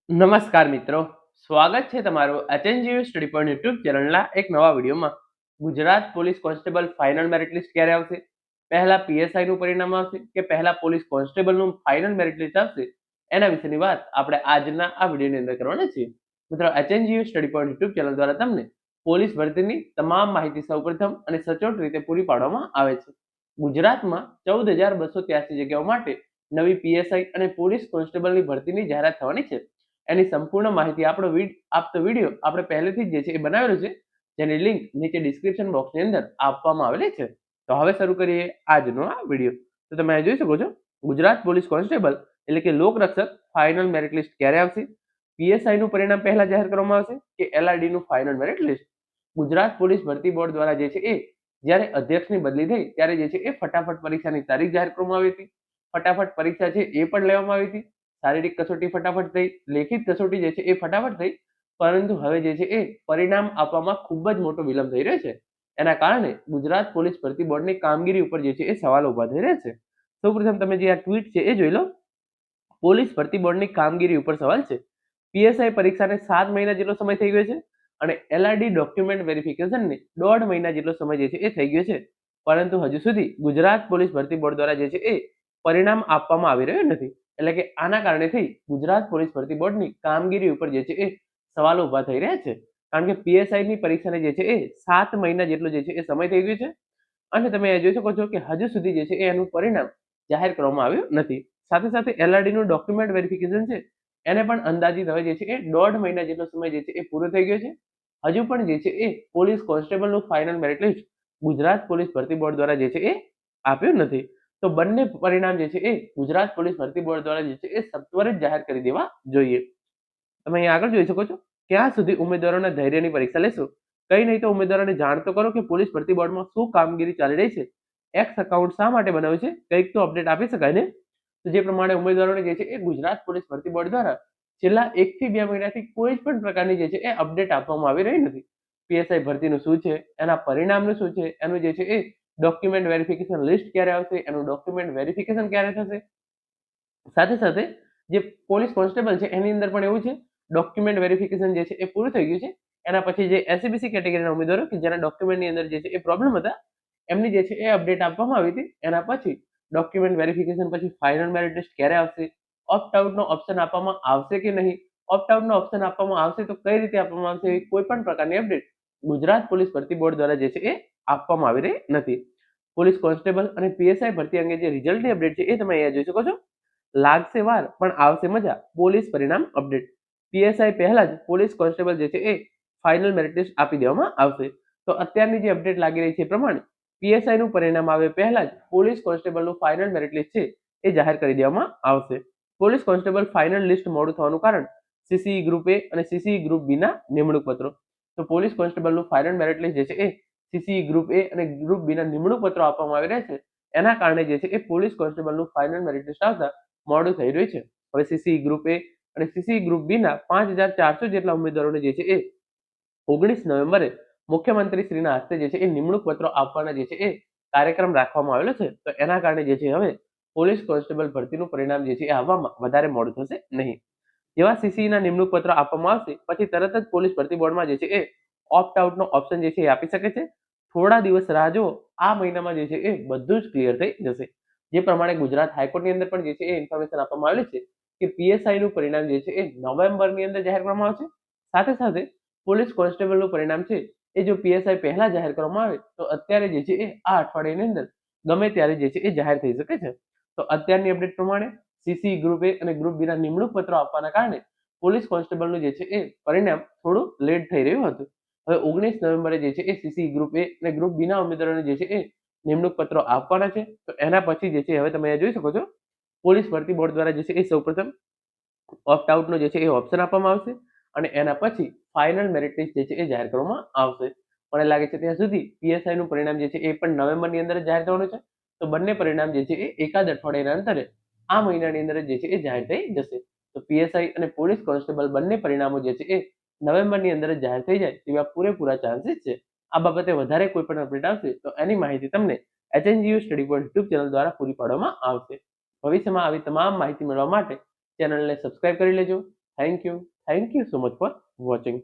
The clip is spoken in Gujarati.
નમસ્કાર મિત્રો, સ્વાગત છે તમારું એચએનજીયુ સ્ટડી પોઈન્ટ યુટ્યુબ ચેનલના એક નવા વિડીયોમાં. Gujarat police constable final merit list ક્યારે આવશે? પહેલા પીએસઆઈ નું પરિણામ આવશે કે પહેલા પોલીસ કોન્સ્ટેબલનું ફાઇનલ મેરિટ લિસ્ટ આવશે? એના વિશેની વાત આપણે આજના આ વિડીયોની અંદર કરવાના છીએ. મિત્રો, HNGU study point YouTube channel દ્વારા તમને પોલીસ ભરતીની તમામ માહિતી સૌપ્રથમ અને સચોટ રીતે પૂરી પાડવામાં આવે છે. ગુજરાતમાં 14,283 જગ્યાઓ માટે નવી પીએસઆઈ અને પોલીસ કોન્સ્ટેબલની ભરતીની જાહેરાત થવાની છે. એની સંપૂર્ણ માહિતી આપતો વિડીયો આપણે પહેલેથી જ જે છે એ બનાવેલો છે, જેની લિંક નીચે ડિસ્ક્રિપ્શન બોક્સની અંદર આપવામાં આવેલી છે. તો હવે શરૂ કરીએ આજનો આ વિડીયો. તો તમે જોઈ શકો છો, ગુજરાત પોલીસ કોન્સ્ટેબલ એટલે કે લોકરક્ષક ફાઇનલ મેરિટ લિસ્ટ ક્યારે આવશે? પીએસઆઈ નું પરિણામ પહેલા જાહેર કરવામાં આવશે કે એલઆરડી નું final merit list? Gujarat police ભરતી બોર્ડ દ્વારા જે છે એ જ્યારે અધ્યક્ષની બદલી થઈ ત્યારે જે છે એ ફટાફટ પરીક્ષાની તારીખ જાહેર કરવામાં આવી હતી. ફટાફટ પરીક્ષા છે એ પણ લેવામાં આવી હતી. શારીરિક કસોટી ફટાફટ થઈ, લેખિત કસોટી જે છે એ ફટાફટ થઈ, પરંતુ હવે જે છે એ પરિણામ આપવામાં ખૂબ જ મોટો વિલંબ થઈ રહ્યો છે. એના કારણે ગુજરાત પોલીસ ભરતી બોર્ડની કામગીરી ઉપર જે છે એ સવાલો ઉભા થઈ રહ્યા છે. સૌપ્રથમ તમે જે આ ટ્વીટ છે એ જોઈ લો. પોલીસ ભરતી બોર્ડની કામગીરી ઉપર સવાલ છે. પીએસઆઈ પરીક્ષાને 7 મહિના જેટલો સમય થઈ ગયો છે અને એલઆરડી ડોક્યુમેન્ટ વેરિફિકેશનને 1.5 મહિના જેટલો સમય જે છે એ થઈ ગયો છે, પરંતુ હજુ સુધી ગુજરાત પોલીસ ભરતી બોર્ડ દ્વારા જે છે એ પરિણામ આપવામાં આવી રહ્યું નથી. એટલે કે આના કારણેથી ગુજરાત પોલીસ ભરતી બોર્ડની કામગીરી ઉપર જે છે એ સવાલો ઉભા થઈ રહ્યા છે. કારણ કે પીએસઆઈ ની પરીક્ષાને જે છે એ 7 મહિના જેટલો જે છે એ સમય થઈ ગયો છે અને તમે જોઈ શકો છો કે હજુ સુધી જે છે એ એનું પરિણામ જાહેર કરવામાં આવ્યું નથી. સાથે સાથે એલઆરડી નું ડોક્યુમેન્ટ વેરિફિકેશન છે એને પણ અંદાજિત હવે જે છે એ 1.5 મહિના જેટલો સમય જે છે એ પૂરો થઈ ગયો છે. હજુ પણ જે છે એ પોલીસ કોન્સ્ટેબલનું final merit list Gujarat police ભરતી બોર્ડ દ્વારા જે છે એ આપ્યું નથી. તો બંને પરિણામ જે છે એ ગુજરાત પોલીસ ભરતી બોર્ડ દ્વારા જે છે એ સત્વરે જ જાહેર કરી દેવા જોઈએ. તમે અહીં આગળ જોઈ શકો છો, ક્યાં સુધી ઉમેદવારોના ધૈર્યની પરીક્ષા લેશો? કઈ નહીં તો ઉમેદવારોને જાણ તો કરો કે પોલીસ ભરતી બોર્ડમાં શું કામગીરી ચાલી રહી છે. એક્સ એકાઉન્ટ શા માટે બનાવ્યું છે? કંઈક તો અપડેટ આપી શકાય ને. તો જે પ્રમાણે ઉમેદવારોને જે છે એ ગુજરાત પોલીસ ભરતી બોર્ડ દ્વારા છેલ્લા 1 થી 2 મહિનાથી કોઈ પણ પ્રકારની જે છે એ અપડેટ આપવામાં આવી રહી નથી. પીએસઆઈ ભરતીનું શું છે, એના પરિણામનું શું છે, એનું જે છે એ ડોક્યુમેન્ટ વેરિફિકેશન લિસ્ટ ક્યારે આવશે, એનું ડોક્યુમેન્ટ વેરિફિકેશન ક્યારે થશે. સાથે સાથે જે પોલીસ કોન્સ્ટેબલ છે એની અંદર પણ એવું છે, ડોક્યુમેન્ટ વેરિફિકેશન જે છે એ પૂરું થઈ ગયું છે. એના પછી જે એસસીબીસી કેટેગરીના ઉમેદવારો કે જેના ડોક્યુમેન્ટની અંદર જે છે એ પ્રોબ્લેમ હતા, એમની જે છે એ અપડેટ આપવામાં આવી હતી. એના પછી ડોક્યુમેન્ટ વેરિફિકેશન પછી ફાઇનલ મેરિટ લિસ્ટ ક્યારે આવશે, ઓપ્ટ આઉટનો ઓપ્શન આપવામાં આવશે કે નહીં, ઓપ્ટ આઉટનો ઓપ્શન આપવામાં આવશે તો કઈ રીતે આપવામાં આવશે, એવી કોઈ પણ પ્રકારની અપડેટ ગુજરાત પોલીસ ભરતી બોર્ડ દ્વારા જે છે એ આપવામાં આવી રહી નથી. પોલીસ કોન્સ્ટેબલ અને પીએસઆઈ ભરતી અંગે જે રિઝલ્ટની અપડેટ છે એ તમે અહીંયા જોઈ શકો છો. લાગશે વાર પણ આવશે મજા, પોલીસ પરિણામ અપડેટ. પીએસઆઈ પહેલા જ પોલીસ કોન્સ્ટેબલ જે છે એ ફાઇનલ મેરિટ લિસ્ટ આપી દેવામાં આવશે. તો અત્યારની જે અપડેટ લાગી રહી છે પ્રમાણે પીએસઆઈ નું પરિણામ આવે પહેલા જ પોલીસ કોન્સ્ટેબલનું ફાઇનલ મેરિટ લિસ્ટ છે એ જાહેર કરી દેવામાં આવશે. પોલીસ કોન્સ્ટેબલ ફાઇનલ લિસ્ટ મોડું થવાનું કારણ સીસીઈ ગ્રુપ એ અને સીસીઈ ગ્રુપ બી ના નિમણૂક પત્રો. તો પોલીસ કોન્સ્ટેબલનું ફાઇનલ મેરિટ લિસ્ટ જે છે એ સીસીઈ ગ્રુપ એ અને ગ્રુપ બી ના નિમણૂક પત્રો આપવામાં આવી રહ્યા છે. એના કારણે જે છે એ પોલીસ કોન્સ્ટેબલનું ફાઇનલ મેરિટ લિસ્ટ આવતા મોડું થઈ રહ્યું છે. હવે સીસીઈ ગ્રુપ એ અને સીસીઈ ગ્રુપ બી ના 5,400 જેટલા ઉમેદવારોને જે છે એ 19 નવેમ્બરે મુખ્યમંત્રી શ્રીના હસ્તે જે છે એ નિમણૂક પત્રો આપવાના જે છે એ કાર્યક્રમ રાખવામાં આવેલો છે. તો એના કારણે જે છે હવે પોલીસ કોન્સ્ટેબલ ભરતીનું પરિણામ જે છે એ આવવામાં વધારે મોડું થશે નહીં. જેવા સીસી ના નિમણૂક પત્ર આપવામાં આવશે પછી તરત જ પોલીસ ભરતી બોર્ડમાં જે છે એ ઓપ્ટ આઉટનો ઓપ્શન જે છે એ આપી શકે છે. થોડા દિવસ રાહ જુઓ, આ મહિનામાં જે છે એ બધું જ ક્લિયર થઈ જશે. જે પ્રમાણે ગુજરાત હાઈકોર્ટની અંદર પણ જે છે એ ઇન્ફોર્મેશન આપવામાં આવેલી છે કે પીએસઆઈ નું પરિણામ જે છે એ નવેમ્બરની અંદર જાહેર કરવામાં આવશે. સાથે સાથે પોલીસ કોન્સ્ટેબલનું પરિણામ છે એ જો પીએસઆઈ પહેલા જાહેર કરવામાં આવે તો અત્યારે જે છે એ આ અઠવાડિયાની અંદર ગમે ત્યારે જે છે એ જાહેર થઈ શકે છે. તો અત્યારની અપડેટ પ્રમાણે સીસી ગ્રુપ એ અને ગ્રુપ બી ના નિમણૂક પત્રો આપવાના કારણે પોલીસ કોન્સ્ટેબલનું જે છે એ પરિણામ થોડું લેટ થઈ રહ્યું હતું. હવે 19 નવેમ્બરે જે છે એ સીસી ગ્રુપ એ અને ગ્રુપ બી ના ઉમેદવારોને જે છે એ નિમણૂક પત્રો આપવાના છે. તો એના પછી જે છે હવે તમે જોઈ શકો છો, પોલીસ ભરતી બોર્ડ દ્વારા જે છે એ સૌપ્રથમ ઓપ્ટ આઉટનો જે છે એ ઓપ્શન આપવામાં આવશે અને એના પછી ફાઇનલ મેરિટ લિસ્ટ જે છે એ જાહેર કરવામાં આવશે. મને લાગે છે ત્યાં સુધી પીએસઆઈ નું પરિણામ જે છે એ પણ નવેમ્બરની અંદર જાહેર થવાનું છે. તો બંને પરિણામ જે છે એ એકાદ અઠવાડિયાના અંતરે આ મહિનાની અંદર જે છે એ જાહેર થઈ જશે. તો પીએસઆઈ અને પોલીસ કોન્સ્ટેબલ બંને પરિણામો જે છે એ નવેમ્બરની અંદર જાહેર થઈ જાય તેવા પૂરેપૂરા ચાન્સીસ છે. આ બાબતે વધારે કોઈ પણ અપડેટ આવશે તો એની માહિતી તમને HNGU study point YouTube channel દ્વારા પૂરી પાડવામાં આવશે. ભવિષ્યમાં આવી તમામ માહિતી મેળવવા માટે ચેનલને સબસ્ક્રાઇબ કરી લેજો. Thank you so much for watching.